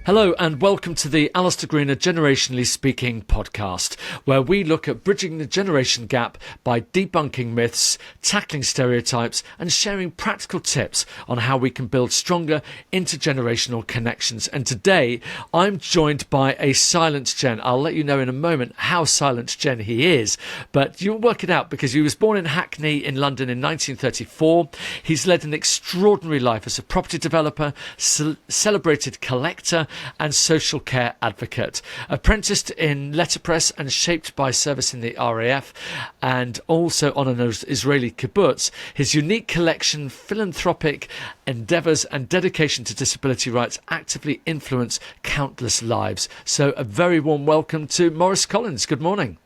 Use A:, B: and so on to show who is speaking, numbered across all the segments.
A: Hello and welcome to the Alastair Greener Generationally Speaking podcast, where we look at bridging the generation gap by debunking myths, tackling stereotypes and sharing practical tips on how we can build stronger intergenerational connections. And today I'm joined by a silent Gen. I'll let you know in a moment how silent Gen he is, but you'll work it out because he was born in Hackney in London in 1934. He's led an extraordinary life as a property developer, celebrated collector and social care advocate, apprenticed in letterpress and shaped by service in the RAF, and also on an Israeli kibbutz. His unique collection, philanthropic endeavours and dedication to disability rights actively influence countless lives. So a very warm welcome to Maurice Collins. Good morning.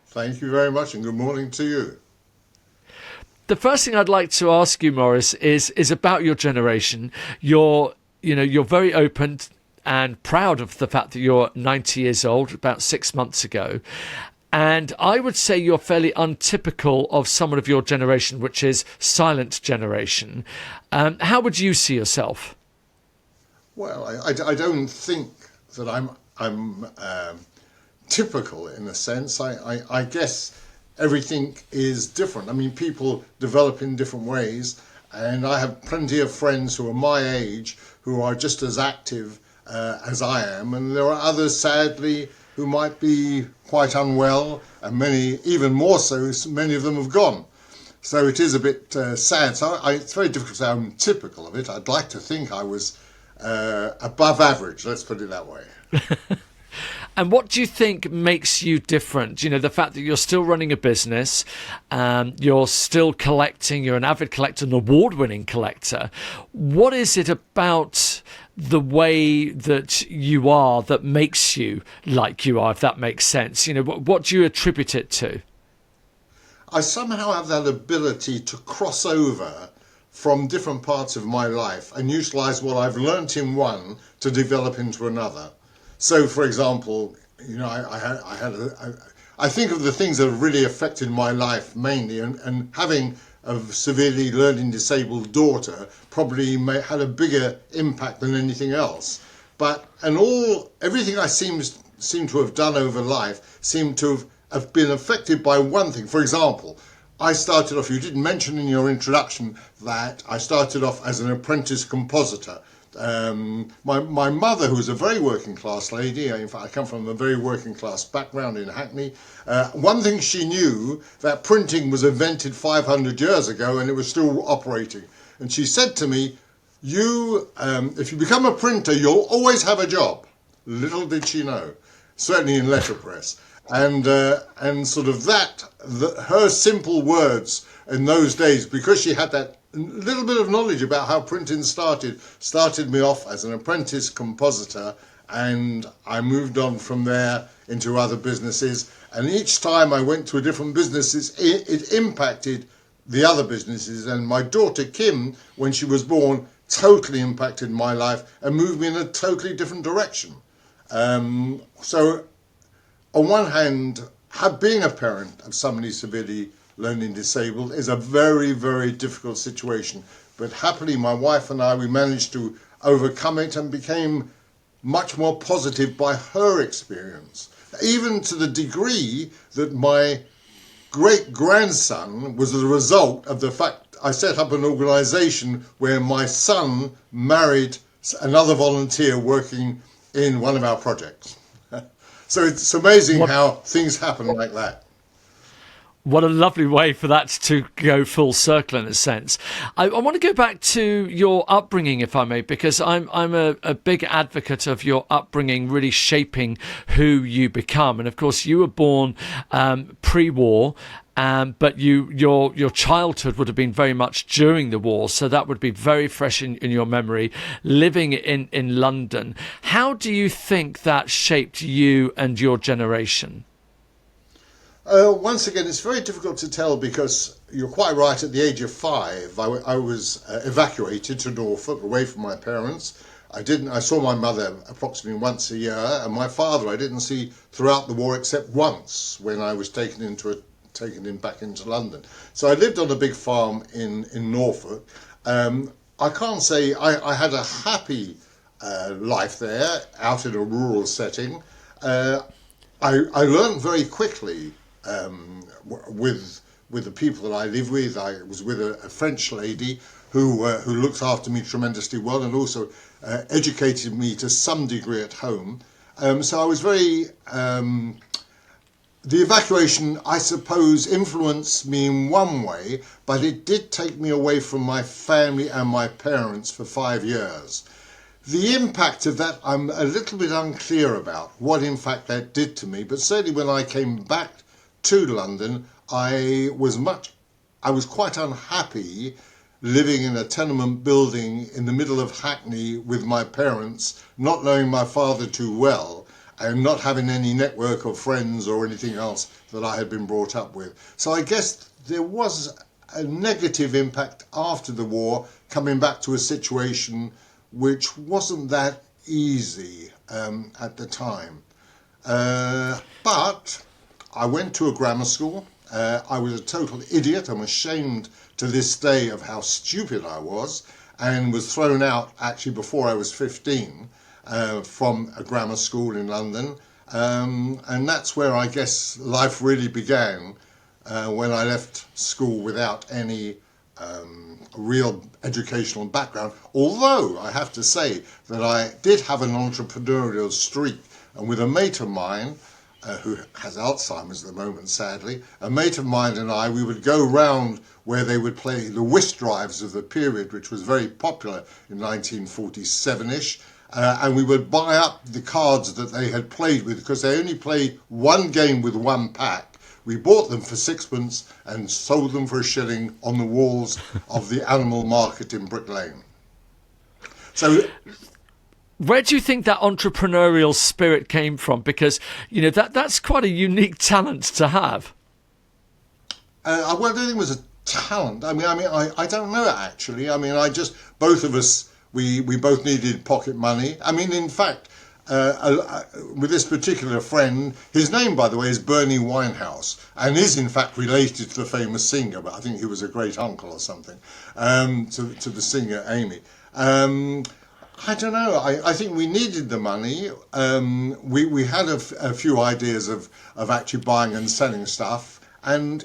B: Thank you very much and good morning to you.
A: The first thing I'd like to ask you, Maurice, is about your generation. You're very open and proud of the fact that you're 90 years old, about 6 months ago. And I would say you're fairly untypical of someone of your generation, which is silent generation. How would you see yourself?
B: Well, I don't think that I'm typical in a sense. I guess everything is different. I mean, people develop in different ways, and I have plenty of friends who are my age who are just as active as I am, and there are others, sadly, who might be quite unwell, and many, even more so, many of them have gone. So it is a bit sad. So it's very difficult to say I'm typical of it. I'd like to think I was above average, let's put it that way.
A: And what do you think makes you different? You know, the fact that you're still running a business, you're still collecting, you're an avid collector, an award-winning collector. What is it about the way that you are that makes you like you are, if that makes sense? You know, what do you attribute it to?
B: I somehow have that ability to cross over from different parts of my life and utilise what I've learnt in one to develop into another. So, for example, you know, I think of the things that have really affected my life mainly, and having a severely learning disabled daughter probably had a bigger impact than anything else. But everything I seem to have done over life seemed to have been affected by one thing. For example, I started off, you didn't mention in your introduction that I started off as an apprentice compositor. My mother, who was a very working class lady, in fact I come from a very working class background in Hackney, one thing she knew, that printing was invented 500 years ago and it was still operating. And she said to me, if you become a printer, you'll always have a job. Little did she know, certainly in letterpress. And sort of her simple words in those days, because she had that little bit of knowledge about how printing started me off as an apprentice compositor, and I moved on from there into other businesses, and each time I went to a different business, it impacted the other businesses. And my daughter Kim, when she was born, totally impacted my life and moved me in a totally different direction. So on one hand, being a parent of somebody severely learning disabled is a very, very difficult situation. But happily, my wife and I, we managed to overcome it and became much more positive by her experience. Even to the degree that my great-grandson was the result of the fact I set up an organisation where my son married another volunteer working in one of our projects. So it's amazing how things happen like that.
A: What a lovely way for that to go full circle in a sense. I want to go back to your upbringing, if I may, because I'm a big advocate of your upbringing really shaping who you become. And of course, you were born pre-war, but your childhood would have been very much during the war, so that would be very fresh in your memory, living in London. How do you think that shaped you and your generation?
B: Once again, it's very difficult to tell, because you're quite right. At the age of 5, I was evacuated to Norfolk, away from my parents. I saw my mother approximately once a year, and my father I didn't see throughout the war except once, when I was taken back into London. So I lived on a big farm in Norfolk. I can't say I had a happy life there, out in a rural setting. I learned very quickly with the people that I live with. I was with a French lady who looked after me tremendously well, and also educated me to some degree at home. So I was very the evacuation, I suppose, influenced me in one way, but it did take me away from my family and my parents for 5 years. The impact of that I'm a little bit unclear about, what in fact that did to me, but certainly when I came back to London, I was quite unhappy living in a tenement building in the middle of Hackney with my parents, not knowing my father too well, and not having any network of friends or anything else that I had been brought up with. So I guess there was a negative impact after the war, coming back to a situation which wasn't that easy at the time. But I went to a grammar school. I was a total idiot. I'm ashamed to this day of how stupid I was, and was thrown out actually before I was 15 from a grammar school in London. And that's where I guess life really began, when I left school without any real educational background. Although I have to say that I did have an entrepreneurial streak, and with a mate of mine, who has Alzheimer's at the moment, sadly, a mate of mine and I, we would go round where they would play the whist drives of the period, which was very popular in 1947-ish, and we would buy up the cards that they had played with, because they only played one game with one pack. We bought them for sixpence and sold them for a shilling on the walls of the animal market in Brick Lane. So,
A: where do you think that entrepreneurial spirit came from? Because, you know, that's quite a unique talent to have.
B: Well, I don't think it was a talent. I don't know actually. Both of us, we both needed pocket money. I mean, in fact, with this particular friend, his name, by the way, is Bernie Winehouse, and is in fact related to the famous singer, but I think he was a great uncle or something, to the singer Amy. I don't know. I think we needed the money. We had a few ideas of actually buying and selling stuff, and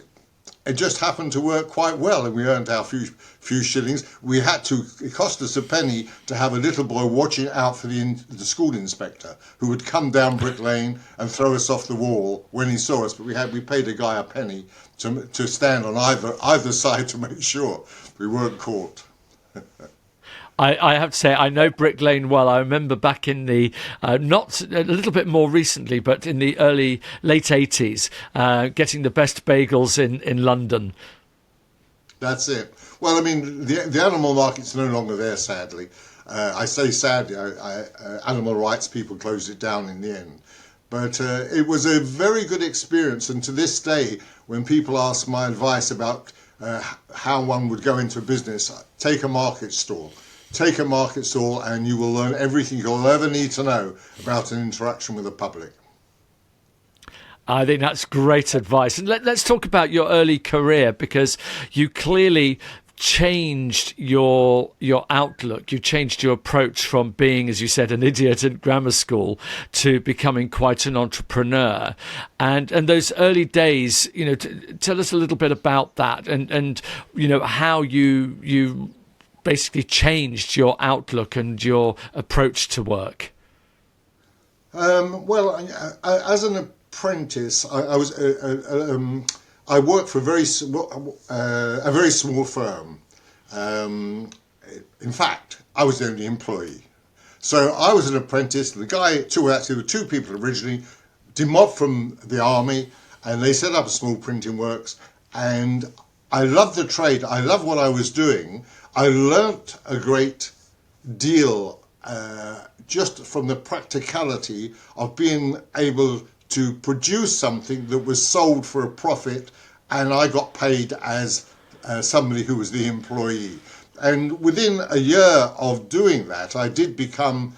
B: it just happened to work quite well, and we earned our few shillings. It cost us a penny to have a little boy watching out for the school inspector, who would come down Brick Lane and throw us off the wall when he saw us. But we paid a guy a penny to stand on either side to make sure we weren't caught.
A: I have to say, I know Brick Lane well. I remember back in the, not a little bit more recently, but in the late 80s, getting the best bagels in London.
B: That's it. Well, I mean, the animal market's no longer there, sadly. I say sadly, animal rights people closed it down in the end. But it was a very good experience, and to this day, when people ask my advice about how one would go into a business, take a market stall. Take a market stall and you will learn everything you'll ever need to know about an interaction with the public.
A: I think that's great advice. And let's talk about your early career, because you clearly changed your outlook. You changed your approach from being, as you said, an idiot at grammar school to becoming quite an entrepreneur. And those early days, you know, tell us a little bit about that, and you know, how you basically changed your outlook and your approach to work.
B: Well, as an apprentice, I worked for a very small firm. In fact, I was the only employee. So I was an apprentice. The guy, there were two people originally, demobbed from the army, and they set up a small printing works. And I loved the trade. I loved what I was doing. I learnt a great deal just from the practicality of being able to produce something that was sold for a profit, and I got paid as somebody who was the employee. And within a year of doing that, I did become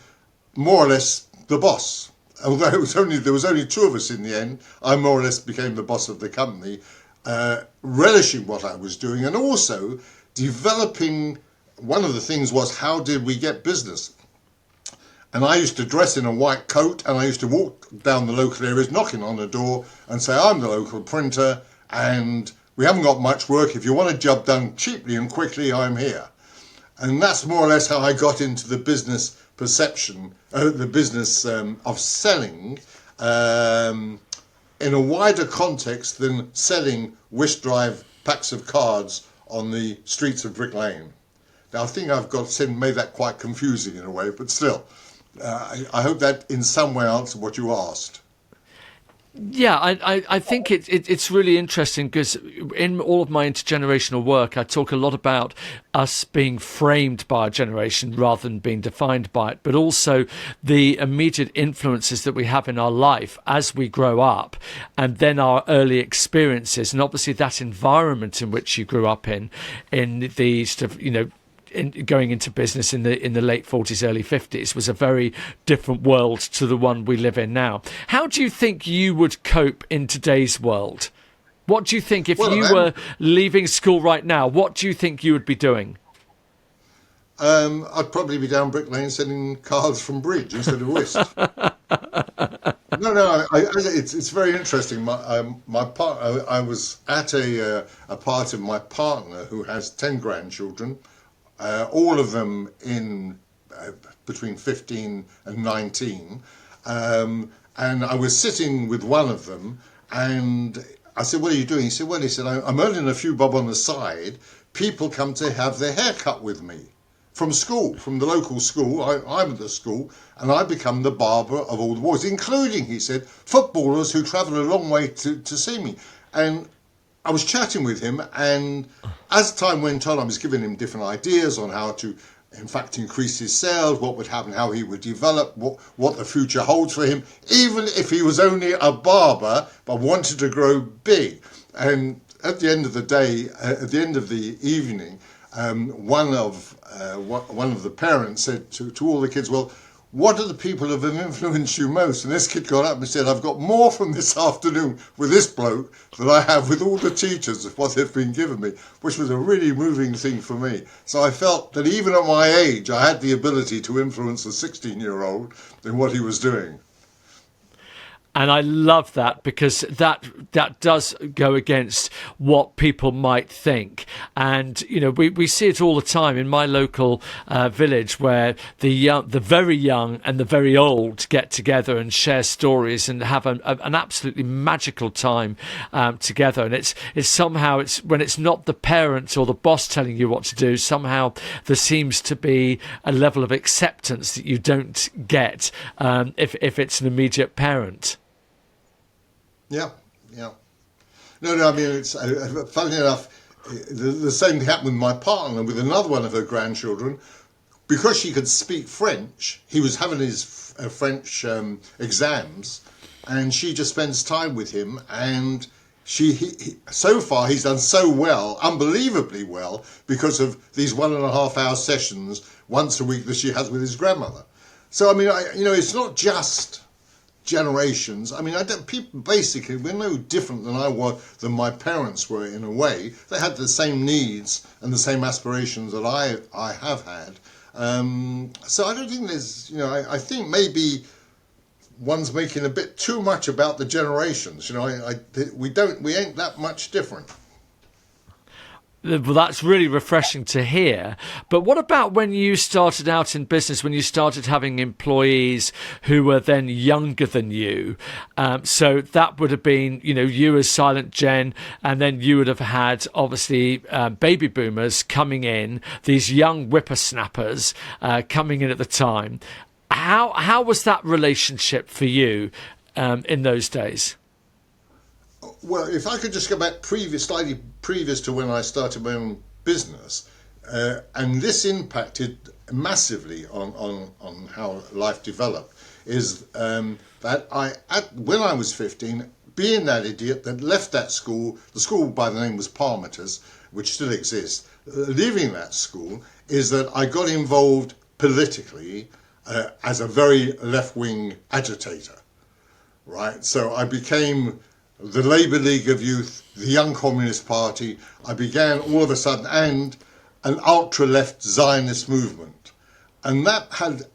B: more or less the boss. Although there was only two of us in the end, I more or less became the boss of the company, relishing what I was doing, and also developing. One of the things was, how did we get business? And I used to dress in a white coat, and I used to walk down the local areas knocking on the door and say, I'm the local printer and we haven't got much work. If you want a job done cheaply and quickly, I'm here. And that's more or less how I got into the business perception, the business of selling in a wider context than selling wish drive packs of cards on the streets of Brick Lane. Now, I think I've made that quite confusing in a way, but still, I hope that in some way answered what you asked.
A: Yeah, I think it's really interesting because in all of my intergenerational work, I talk a lot about us being framed by a generation rather than being defined by it, but also the immediate influences that we have in our life as we grow up, and then our early experiences, and obviously that environment in which you grew up in the sort of, going into business in the late 40s, early 50s was a very different world to the one we live in now. How do you think you would cope in today's world? What do you think if you were leaving school right now? What do you think you would be doing?
B: I'd probably be down Brick Lane selling cards from bridge instead of whist. No, it's very interesting. I was at a party of my partner who has 10 grandchildren. All of them in between 15 and 19. And I was sitting with one of them and I said, what are you doing? He said, I'm earning a few bob on the side. People come to have their hair cut with me from school, from the local school. I'm at the school and I become the barber of all the boys, including, he said, footballers who travel a long way to see me. And I was chatting with him, and as time went on, I was giving him different ideas on how to, in fact, increase his sales, what would happen, how he would develop, what the future holds for him, even if he was only a barber but wanted to grow big. And at the end of the day, at the end of the evening, one of the parents said to all the kids, well, what are the people who have influenced you most? And this kid got up and said, I've got more from this afternoon with this bloke than I have with all the teachers of what they've been giving me, which was a really moving thing for me. So I felt that even at my age, I had the ability to influence a 16-year-old in what he was doing.
A: And I love that because that does go against what people might think. And, we see it all the time in my local village where the very young and the very old get together and share stories and have an absolutely magical time together. And it's somehow when it's not the parent or the boss telling you what to do, somehow there seems to be a level of acceptance that you don't get if it's an immediate parent.
B: Yeah. No, I mean, it's funny enough, the same thing happened with my partner, with another one of her grandchildren. Because she could speak French, he was having his French exams, and she just spends time with him, and so far he's done so well, unbelievably well, because of these 1.5 hour sessions once a week that she has with his grandmother. So, I mean, it's not just generations. I mean, people basically, we're no different than my parents were in a way. They had the same needs and the same aspirations that I have had. So I don't think there's, I think maybe one's making a bit too much about the generations. We ain't that much different.
A: Well, that's really refreshing to hear. But what about when you started out in business, when you started having employees who were then younger than you? So that would have been, you as Silent Jen, and then you would have had, obviously, baby boomers coming in, these young whippersnappers coming in at the time. How was that relationship for you in those days?
B: Well, if I could just go back slightly previous to when I started my own business, and this impacted massively on how life developed, is that when I was 15, being that idiot that left that school, the school by the name was Parmeters, which still exists, leaving that school, is that I got involved politically as a very left-wing agitator, right? So I became the Labour League of Youth, the Young Communist Party. I began all of a sudden, and an ultra-left Zionist movement. And that had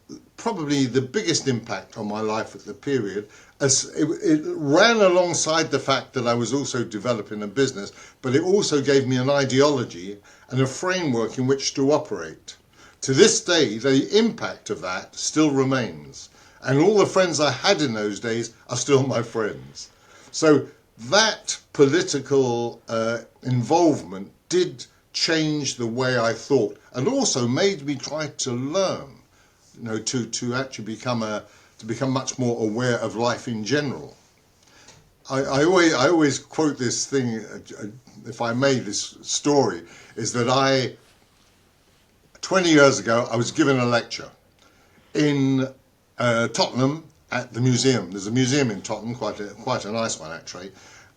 B: probably the biggest impact on my life at the period, as it ran alongside the fact that I was also developing a business, but it also gave me an ideology and a framework in which to operate. To this day, the impact of that still remains. And all the friends I had in those days are still my friends. So that political involvement did change the way I thought, and also made me try to learn, to actually become much more aware of life in general. I always quote this thing, if I may, this story, is that 20 years ago, I was given a lecture in Tottenham at the museum. There's a museum in Tottenham, quite a nice one actually.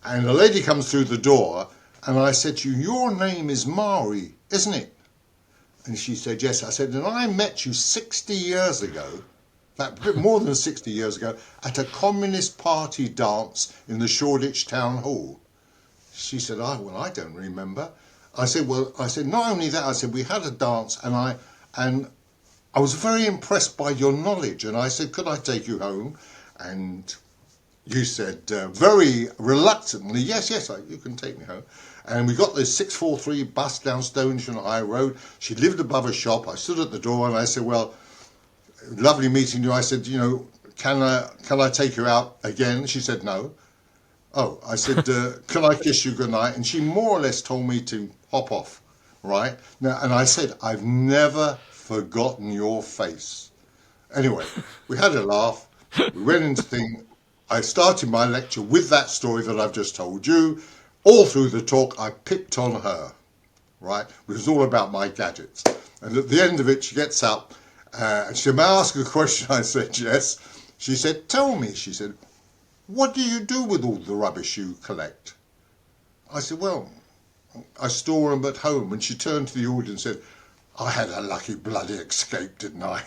B: And a lady comes through the door, and I said to you, "Your name is Maurice, isn't it?" And she said, "Yes." I said, "And I met you 60 years ago, a bit more than 60 years ago, at a Communist Party dance in the Shoreditch Town Hall." She said, "Well, I don't remember." I said, "Not only that," I said, "we had a dance, and I was very impressed by your knowledge." And I said, "Could I take you home?" And you said very reluctantly, yes, you can take me home. And we got this 643 bus down Stonington High Road. She lived above a shop. I stood at the door and I said, "Well, lovely meeting you." I said, can I take you out again?" She said, "No." Oh, I said, "Can I kiss you goodnight?" And she more or less told me to hop off, right? Now, and I said, "I've never forgotten your face." Anyway, we had a laugh. We went into thing. I started my lecture with that story that I've just told you. All through the talk, I picked on her, right? It was all about my gadgets. And at the end of it, she gets up and she said, "May I ask a question?" I said, "Yes." She said, "Tell me," she said, "what do you do with all the rubbish you collect?" I said, "Well, I store them at home." And she turned to the audience and said, "I had a lucky bloody escape, didn't I?"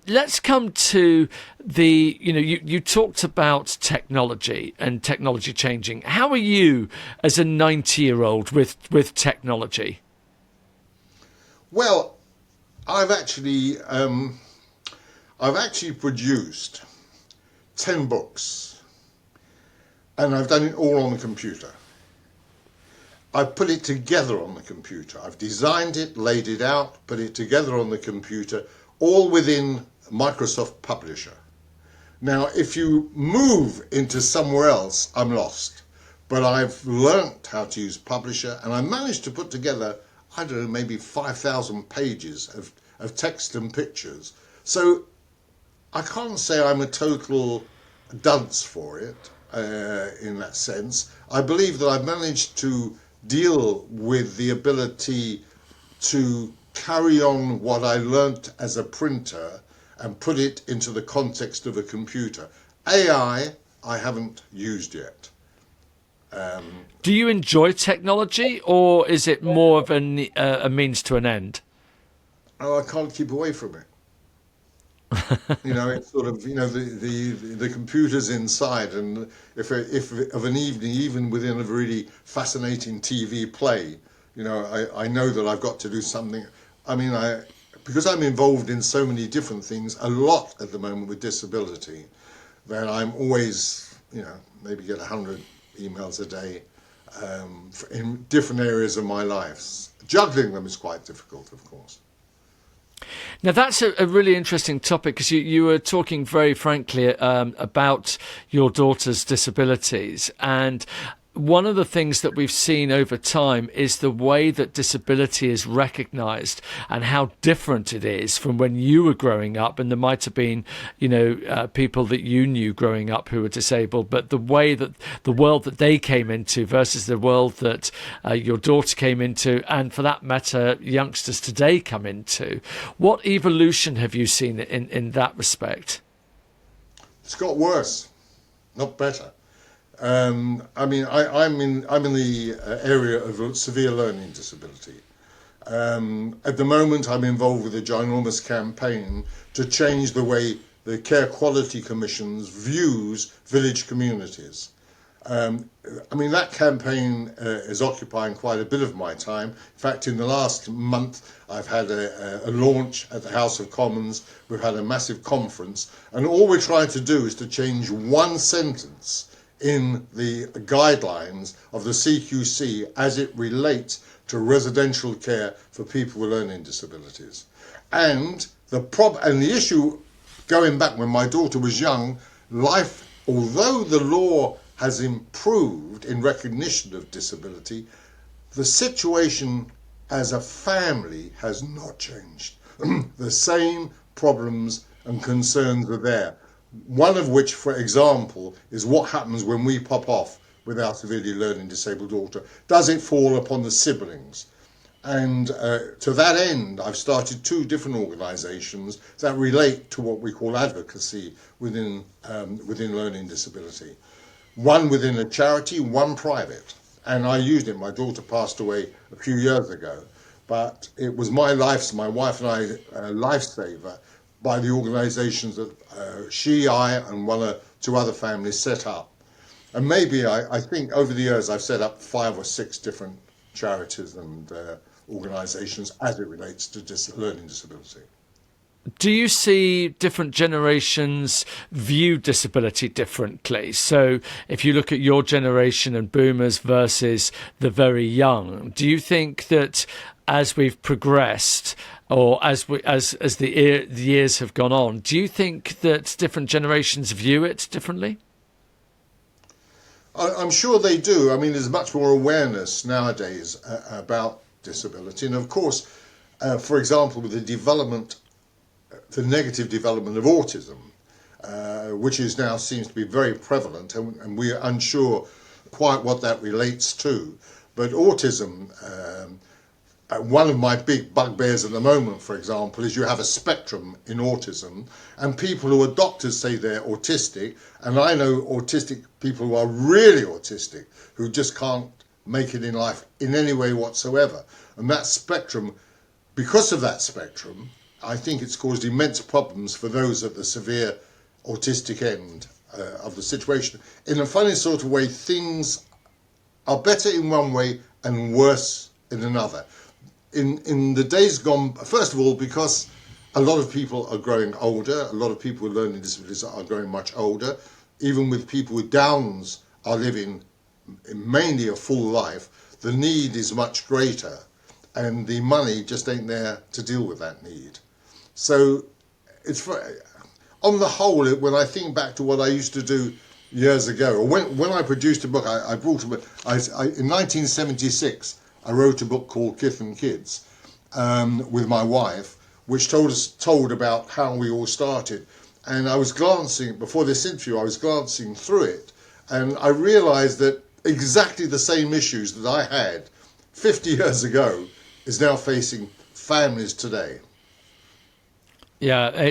A: Let's come to you talked about technology and technology changing. How are you as a 90-year-old with technology?
B: Well, I've actually produced 10 books, and I've done it all on the computer. I've put it together on the computer. I've designed it, laid it out, put it together on the computer, all within Microsoft Publisher. Now, if you move into somewhere else, I'm lost. But I've learnt how to use Publisher, and I managed to put together, I don't know, maybe 5,000 pages of text and pictures. So I can't say I'm a total dunce for it in that sense. I believe that I've managed to deal with the ability to carry on what I learnt as a printer and put it into the context of a computer. AI, I haven't used yet.
A: Do you enjoy technology, or is it more of a means to an end?
B: Oh, I can't keep away from it. It's sort of, the computer's inside, and if of an evening, even within a really fascinating TV play, I know that I've got to do something. I mean, because I'm involved in so many different things, a lot at the moment with disability, that I'm always, maybe get 100 emails a day in different areas of my life. Juggling them is quite difficult, of course.
A: Now, that's a really interesting topic, because you were talking very frankly about your daughter's disabilities. And one of the things that we've seen over time is the way that disability is recognised and how different it is from when you were growing up. And there might have been, people that you knew growing up who were disabled, but the way that the world that they came into versus the world that your daughter came into, and for that matter, youngsters today come into. What evolution have you seen in that respect?
B: It's got worse, not better. I'm in the area of severe learning disability. At the moment, I'm involved with a ginormous campaign to change the way the Care Quality Commissions views village communities. I mean, that campaign is occupying quite a bit of my time. In fact, in the last month, I've had a launch at the House of Commons. We've had a massive conference, and all we're trying to do is to change one sentence in the guidelines of the CQC as it relates to residential care for people with learning disabilities. And the issue, going back when my daughter was young, life, although the law has improved in recognition of disability, the situation as a family has not changed. The same problems and concerns are there. One of which, for example, is what happens when we pop off with our severely learning disabled daughter. Does it fall upon the siblings? And to that end, I've started 2 different organisations that relate to what we call advocacy within learning disability. One within a charity, one private. And I used it. My daughter passed away a few years ago, but it was my wife and I, lifesaver by the organisations that I, and 1 or 2 other families set up. And maybe I think over the years I've set up 5 or 6 different charities and organisations as it relates to learning disability.
A: Do you see different generations view disability differently? So if you look at your generation and boomers versus the very young, do you think that as we've progressed, or as the years have gone on, do you think that different generations view it differently?
B: I'm sure they do. I mean, there's much more awareness nowadays about disability. And of course, for example, with the negative development of autism, which is now seems to be very prevalent, and we are unsure quite what that relates to. But autism, one of my big bugbears at the moment, for example, is you have a spectrum in autism, and people who are doctors say they're autistic, and I know autistic people who are really autistic, who just can't make it in life in any way whatsoever. And that spectrum, because of that spectrum, I think it's caused immense problems for those at the severe autistic end of the situation. In a funny sort of way, things are better in one way and worse in another. In the days gone, first of all, because a lot of people are growing older, a lot of people with learning disabilities are growing much older, even with people with Downs are living mainly a full life, the need is much greater, and the money just ain't there to deal with that need. So it's on the whole, when I think back to what I used to do years ago, or when I produced a book, I brought a book, in 1976, I wrote a book called Kith and Kids with my wife, which told about how we all started. And I was glancing, before this interview, I was glancing through it, and I realised that exactly the same issues that I had 50 years ago is now facing families today.
A: Yeah,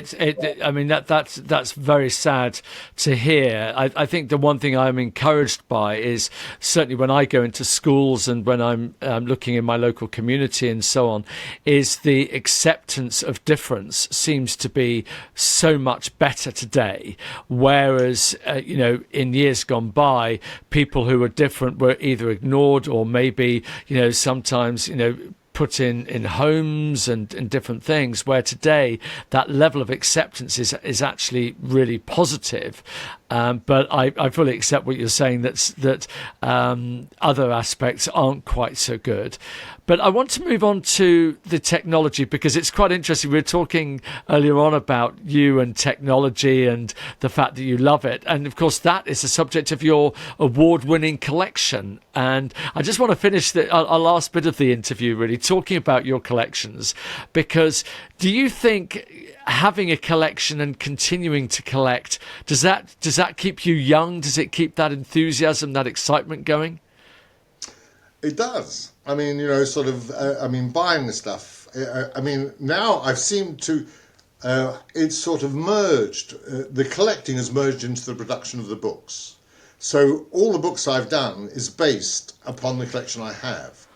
A: I mean that's very sad to hear. I think the one thing I'm encouraged by is certainly when I go into schools and when I'm looking in my local community and so on, is the acceptance of difference seems to be so much better today. Whereas in years gone by, people who were different were either ignored or maybe sometimes put in homes and different things, where today that level of acceptance is actually really positive. But I fully accept what you're saying, that other aspects aren't quite so good. But I want to move on to the technology, because it's quite interesting. We were talking earlier on about you and technology and the fact that you love it. And of course, that is the subject of your award-winning collection. And I just want to finish our last bit of the interview really talking about your collections, because do you think having a collection and continuing to collect, does that keep you young? Does it keep that enthusiasm, that excitement going?
B: It does. I mean, buying the stuff. Now I've seemed to, it's sort of merged. The collecting has merged into the production of the books. So all the books I've done is based upon the collection I have.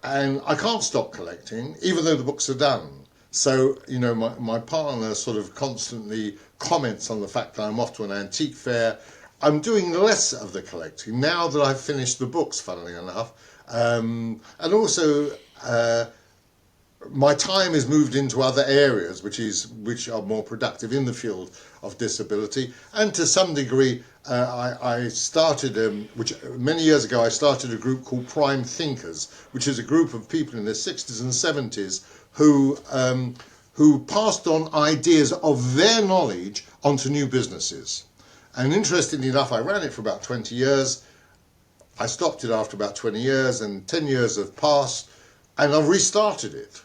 B: And I can't stop collecting, even though the books are done. So, my partner sort of constantly comments on the fact that I'm off to an antique fair. I'm doing less of the collecting now that I've finished the books, funnily enough. And also, my time is moved into other areas, which are more productive in the field of disability. And to some degree, I started, which many years ago, I started a group called Prime Thinkers, which is a group of people in their 60s and 70s who passed on ideas of their knowledge onto new businesses. And interestingly enough, I ran it for about 20 years. I stopped it after about 20 years, and 10 years have passed, and I've restarted it,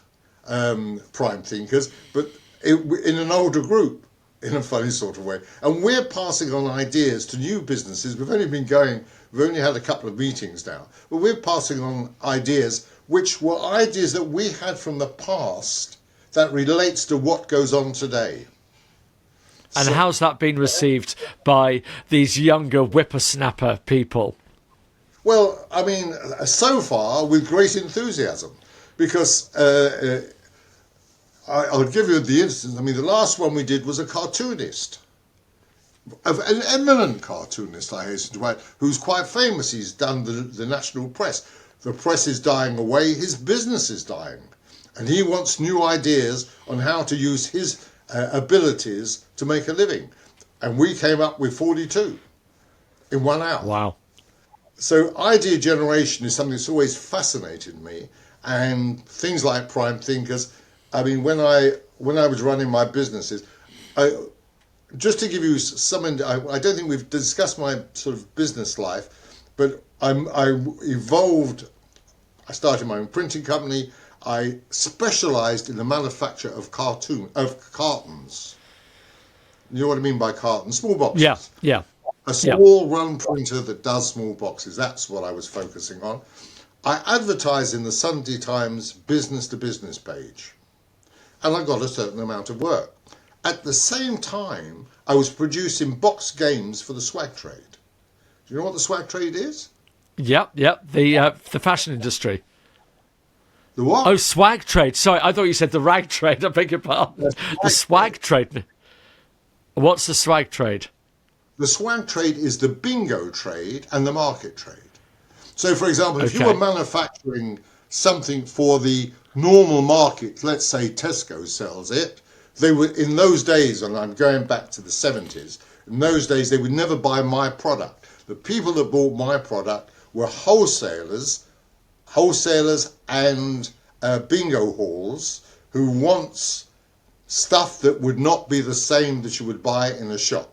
B: Prime Thinkers, but in an older group, in a funny sort of way. And we're passing on ideas to new businesses. We've only had a couple of meetings now, but we're passing on ideas which were ideas that we had from the past that relates to what goes on today.
A: And how's that been received by these younger whippersnapper people?
B: Well, I mean, so far with great enthusiasm, because I'll give you the instance. I mean, the last one we did was a cartoonist, an eminent cartoonist, I hasten to add, who's quite famous. He's done the national press. The press is dying away, his business is dying, and he wants new ideas on how to use his abilities to make a living. And we came up with 42 in 1 hour.
A: Wow.
B: So idea generation is something that's always fascinated me, and things like Prime Thinkers. I mean, when I was running my businesses, just to give you some, I don't think we've discussed my sort of business life, but I evolved. I started my own printing company. I specialised in the manufacture of cartons. You know what I mean by cartons? Small boxes.
A: Yeah.
B: A small run printer that does small boxes. That's what I was focusing on. I advertised in the Sunday Times business to business page, and I got a certain amount of work. At the same time, I was producing box games for the swag trade. Do you know what the swag trade is?
A: Yep. The fashion industry.
B: The what?
A: Oh, swag trade. Sorry, I thought you said the rag trade. I beg your pardon. The swag trade. What's the swag trade?
B: The swag trade is the bingo trade and the market trade. So, for example, if you were manufacturing something for the normal market, let's say Tesco sells it, they were, in those days, and I'm going back to the 70s, in those days they would never buy my product. The people that bought my product were wholesalers and bingo halls who wants stuff that would not be the same that you would buy in a shop.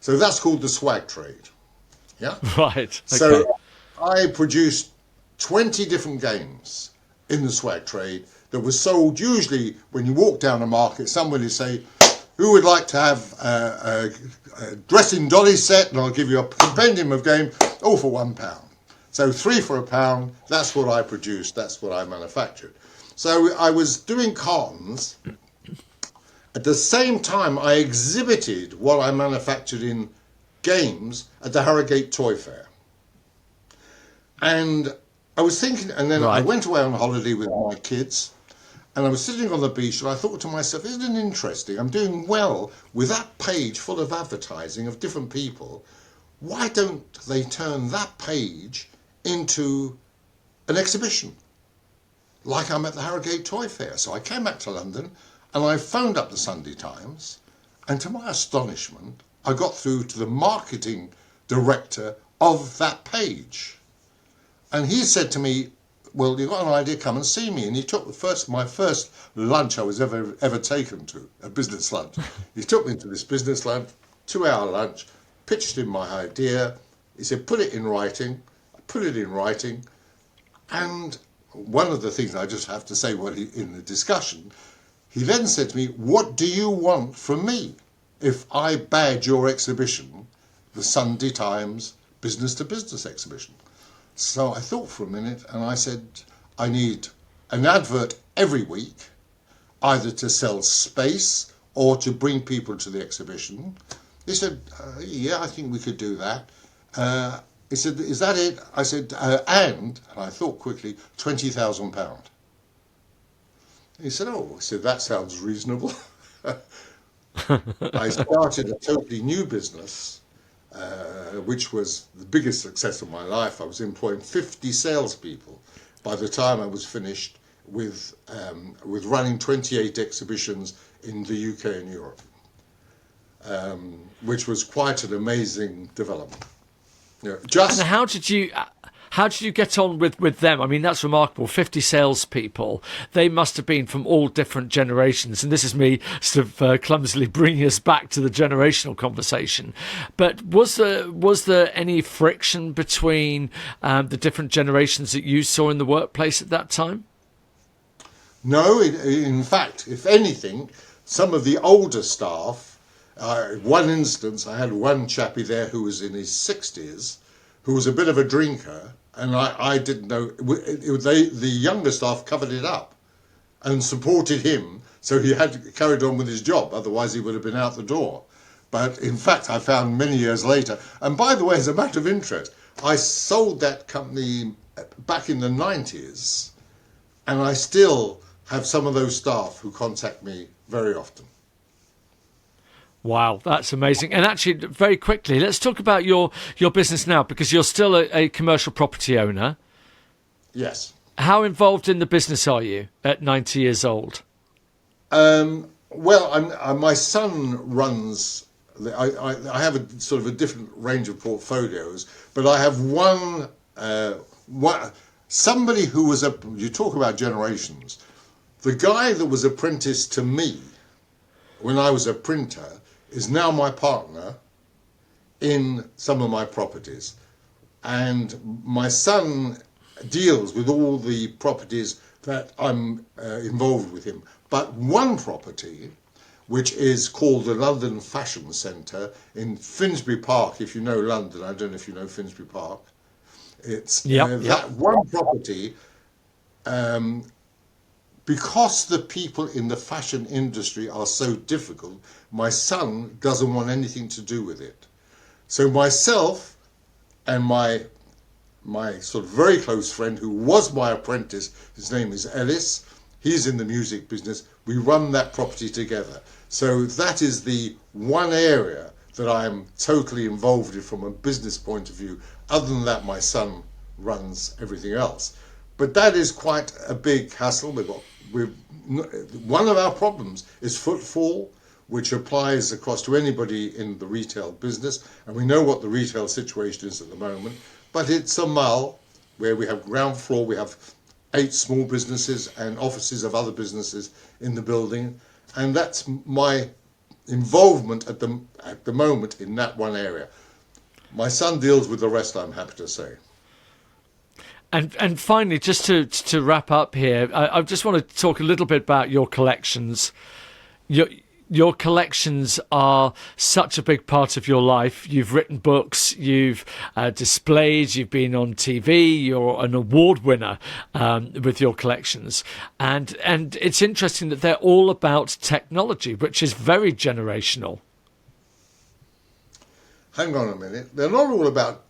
B: So that's called the swag trade. Yeah?
A: Right. Okay.
B: So I produced 20 different games in the swag trade that were sold. Usually when you walk down a market, somebody would say, who would like to have a dressing dolly set, and I'll give you a compendium of games, all for £1. So 3 for £1, that's what I produced, that's what I manufactured. So I was doing cartons. At the same time, I exhibited what I manufactured in games at the Harrogate Toy Fair. And I was thinking, and then I went away on holiday with my kids, and I was sitting on the beach, and I thought to myself, isn't it interesting? I'm doing well with that page full of advertising of different people. Why don't they turn that page into an exhibition? Like I'm at the Harrogate Toy Fair. So I came back to London, and I phoned up the Sunday Times, and to my astonishment, I got through to the marketing director of that page. And he said to me, well, you've got an idea, come and see me. And he took my first lunch I was ever taken to, a business lunch. He took me to this business lunch, 2-hour lunch, pitched him my idea. He said, put it in writing. I put it in writing. And one of the things I just have to say in the discussion, he then said to me, what do you want from me if I badge your exhibition, the Sunday Times Business to Business exhibition? So I thought for a minute, and I said, I need an advert every week, either to sell space or to bring people to the exhibition. He said, yeah, I think we could do that. He said, is that it? I said, and I thought quickly, £20,000. He said, that sounds reasonable. I started a totally new business, which was the biggest success of my life. I was employing 50 salespeople by the time I was finished with running 28 exhibitions in the UK and Europe, which was quite an amazing development.
A: And how did you get on with them? I mean, that's remarkable. 50 salespeople. They must have been from all different generations. And this is me sort of clumsily bringing us back to the generational conversation. But was there any friction between the different generations that you saw in the workplace at that time?
B: No, in fact, if anything, some of the older staff, one instance, I had one chappie there who was in his 60s, who was a bit of a drinker, and I didn't know, the younger staff covered it up and supported him, so he had carried on with his job, otherwise he would have been out the door. But in fact, I found many years later, and by the way, as a matter of interest, I sold that company back in the 90s, and I still have some of those staff who contact me very often.
A: Wow, that's amazing. And actually, very quickly, let's talk about your business now, because you're still a commercial property owner.
B: Yes.
A: How involved in the business are you at 90 years old?
B: Well, my son runs. I have a sort of a different range of portfolios, but I have one somebody who was you talk about generations. The guy that was apprenticed to me when I was a printer is now my partner in some of my properties. And my son deals with all the properties that I'm involved with him. But one property, which is called the London Fashion Centre in Finsbury Park, if you know London, I don't know if you know Finsbury Park. It's that one property, because the people in the fashion industry are so difficult, my son doesn't want anything to do with it. So myself and my sort of very close friend who was my apprentice, his name is Ellis, he's in the music business, we run that property together. So that is the one area that I am totally involved in from a business point of view. Other than that, my son runs everything else. But that is quite a big hassle. One of our problems is footfall, which applies across to anybody in the retail business, and we know what the retail situation is at the moment. But it's a mull where we have ground floor, we have 8 small businesses and offices of other businesses in the building, and that's my involvement at the moment in that one area. My son deals with the rest, I'm happy to say.
A: And finally, just to wrap up here, I just want to talk a little bit about your collections. Your collections are such a big part of your life. You've written books, you've displayed, you've been on TV, you're an award winner with your collections. And it's interesting that they're all about technology, which is very generational.
B: Hang on a minute. They're not all about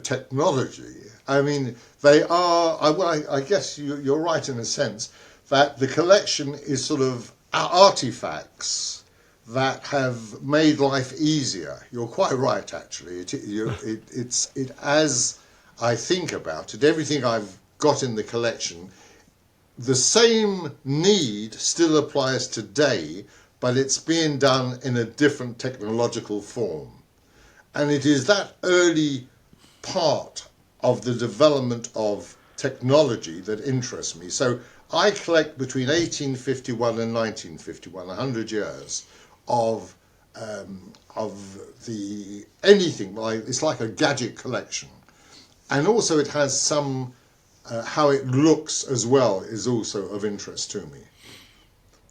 B: technology. I mean, they are, I guess you're right in a sense, that the collection is sort of artifacts that have made life easier. You're quite right, actually. It's as I think about it, everything I've got in the collection, the same need still applies today, but it's being done in a different technological form. And it is that early part of the development of technology that interests me. So I collect between 1851 and 1951, 100 years of the anything. It's like a gadget collection, and also it has some how it looks as well is also of interest to me.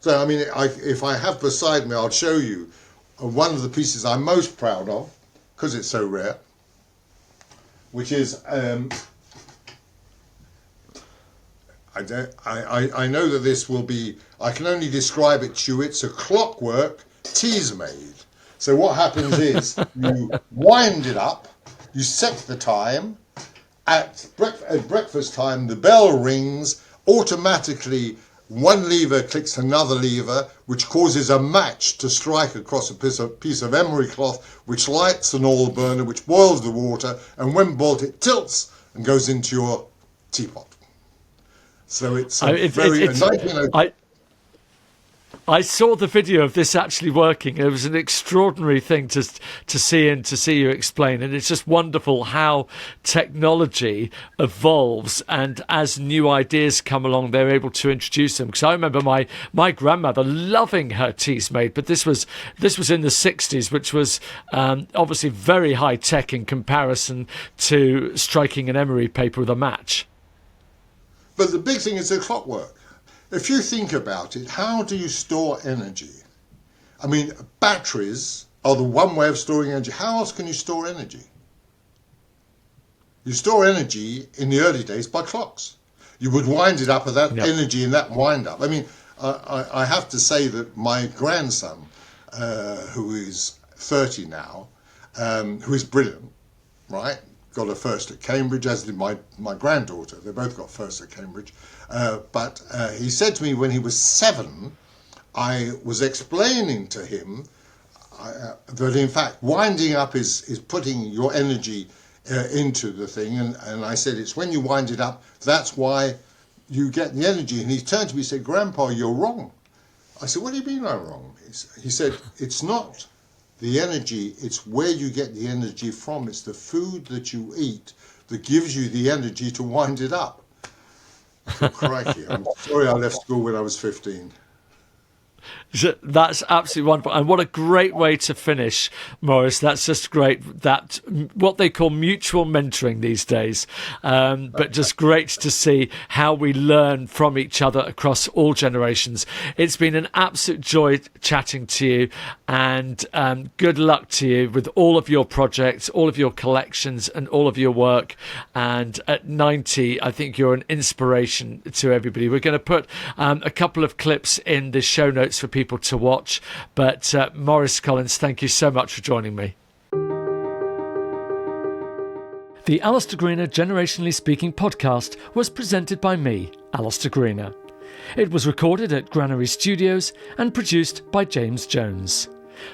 B: So I mean, if I have beside me, I'll show you one of the pieces I'm most proud of because it's so rare, which is. I know that this will be, I can only describe it to you, it's a clockwork tease maid. So what happens is you wind it up, you set the time, at breakfast time the bell rings, automatically one lever clicks another lever, which causes a match to strike across a piece of emery cloth, which lights an oil burner, which boils the water, and when boiled it tilts and goes into your teapot. So it's
A: I saw the video of this actually working. It was an extraordinary thing to see and to see you explain. And it's just wonderful how technology evolves, and as new ideas come along, they're able to introduce them. Because I remember my grandmother loving her teas made, but this was in the 60s, which was obviously very high tech in comparison to striking an emery paper with a match.
B: But the big thing is the clockwork. If you think about it, how do you store energy? I mean, batteries are the one way of storing energy. How else can you store energy? You store energy in the early days by clocks. You would wind it up with that energy in that wind up. I mean, I have to say that my grandson, who is 30 now, who is brilliant, right? Got a first at Cambridge, as did my granddaughter. They both got first at Cambridge. But he said to me when he was 7, I was explaining to him that in fact winding up is putting your energy into the thing. And I said, it's when you wind it up, that's why you get the energy. And he turned to me and said, Grandpa, you're wrong. I said, what do you mean I'm wrong? He said, it's not the energy, it's where you get the energy from. It's the food that you eat that gives you the energy to wind it up. I thought, crikey, I'm sorry I left school when I was 15.
A: That's absolutely wonderful. And what a great way to finish, Maurice. That's just great. That what they call mutual mentoring these days. But just great to see how we learn from each other across all generations. It's been an absolute joy chatting to you, and good luck to you with all of your projects, all of your collections and all of your work. And at 90, I think you're an inspiration to everybody. We're going to put a couple of clips in the show notes for people to watch, but Maurice Collins, thank you so much for joining me. The Alastair Greener Generationally Speaking podcast was presented by me, Alastair Greener. It was recorded at Granary Studios and produced by James Jones.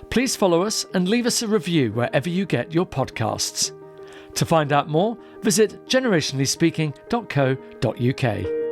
A: Please follow us and leave us a review wherever you get your podcasts. To find out more, visit generationallyspeaking.co.uk.